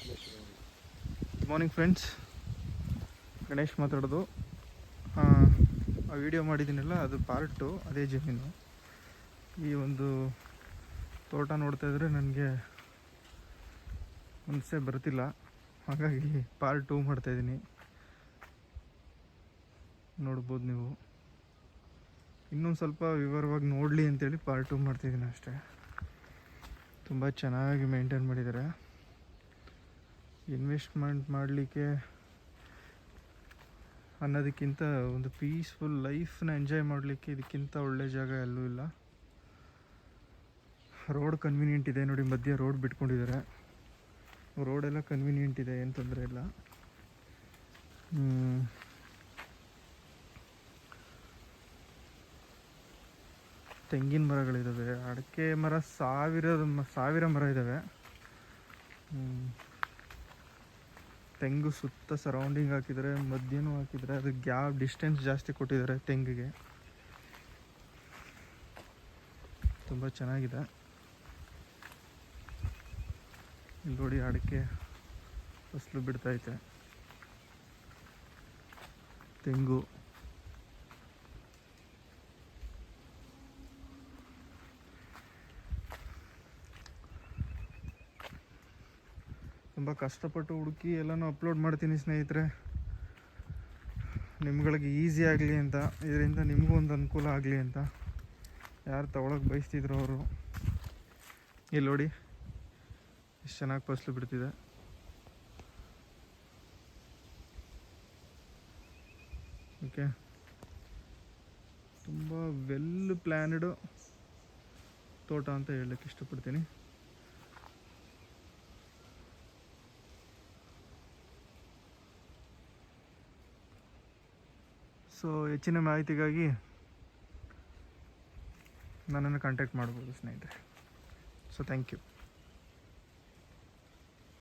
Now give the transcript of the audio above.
Good morning friends, Ganesh ಮಾತಾಡೋದು. ಆ video ಮಾಡಿದ್ದೀನಲ್ಲ, ಅದು ಪಾರ್ಟು ಅದೇ ಜಮೀನು. ಈ ಒಂದು ತೋಟ ನೋಡ್ತಾ ಇದ್ರೆ ನನಗೆ ಮನಸ್ಸೇ ಬರ್ತಿಲ್ಲ, ಹಾಗಾಗಿ ಪಾರ್ಟ್ 2 ಮಾಡ್ತಾಯಿದ್ದೀನಿ. ನೋಡ್ಬೋದು ನೀವು. ಇನ್ನೊಂದು ಸ್ವಲ್ಪ ವಿವರವಾಗಿ ನೋಡಲಿ ಅಂತೇಳಿ ಪಾರ್ಟ್ 2 ಮಾಡ್ತಾಯಿದ್ದೀನಿ ಅಷ್ಟೇ. ತುಂಬ ಚೆನ್ನಾಗಿ ಮೇಂಟೈನ್ ಮಾಡಿದ್ದಾರೆ. ಇನ್ವೆಸ್ಟ್ಮೆಂಟ್ ಮಾಡಲಿಕ್ಕೆ ಅನ್ನೋದಕ್ಕಿಂತ ಒಂದು ಪೀಸ್ಫುಲ್ ಲೈಫ್ನ ಎಂಜಾಯ್ ಮಾಡಲಿಕ್ಕೆ ಇದಕ್ಕಿಂತ ಒಳ್ಳೆ ಜಾಗ ಎಲ್ಲೂ ಇಲ್ಲ. ರೋಡ್ ಕನ್ವೀನಿಯೆಂಟ್ ಇದೆ ನೋಡಿ, ಮಧ್ಯೆ ರೋಡ್ ಬಿಟ್ಕೊಂಡಿದ್ದಾರೆ. ರೋಡೆಲ್ಲ ಕನ್ವೀನಿಯೆಂಟ್ ಇದೆ, ಏನು ತೊಂದರೆ ಇಲ್ಲ. ತೆಂಗಿನ ಮರಗಳಿದ್ದಾವೆ, ಅಡಿಕೆ ಮರ ಸಾವಿರ ಮರ ಇದ್ದಾವೆ. ತೆಂಗು ಸುತ್ತ ಸರೌಂಡಿಂಗ್ ಹಾಕಿದ್ದಾರೆ, ಮಧ್ಯನೂ ಹಾಕಿದ್ದಾರೆ. ಅದು ಗ್ಯಾಪ್ ಡಿಸ್ಟೆನ್ಸ್ ಜಾಸ್ತಿ ಕೊಟ್ಟಿದ್ದಾರೆ ತೆಂಗಿಗೆ. ತುಂಬ ಚೆನ್ನಾಗಿದೆ. ಇಲ್ಲಿ ನೋಡಿ, ಅಡಿಕೆ ಫಸಲು ಬಿಡ್ತೈತೆ. ತೆಂಗು ತುಂಬ ಕಷ್ಟಪಟ್ಟು ಹುಡುಕಿ ಎಲ್ಲನೂ ಅಪ್ಲೋಡ್ ಮಾಡ್ತೀನಿ ಸ್ನೇಹಿತರೆ, ನಿಮ್ಗಳಿಗೆ ಈಸಿ ಆಗಲಿ ಅಂತ, ಇದರಿಂದ ನಿಮಗೂ ಒಂದು ಅನುಕೂಲ ಆಗಲಿ ಅಂತ. ಯಾರು ತಗೊಳಕ್ಕೆ ಬಯಸ್ತಿದ್ರು ಅವರು. ಇಲ್ಲಿ ನೋಡಿ ಎಷ್ಟು ಚೆನ್ನಾಗಿ ಫಸಲು ಬಿಡ್ತಿದೆ. ಓಕೆ, ತುಂಬ ವೆಲ್ ಪ್ಲ್ಯಾನ್ಡ್ ತೋಟ ಅಂತ ಹೇಳಕ್ಕೆ ಇಷ್ಟಪಡ್ತೀನಿ. ಸೊ ಹೆಚ್ಚಿನ ಮಾಹಿತಿಗಾಗಿ ನನ್ನನ್ನು ಕಾಂಟ್ಯಾಕ್ಟ್ ಮಾಡ್ಬೋದು ಸ್ನೇಹಿತರೆ. So thank you.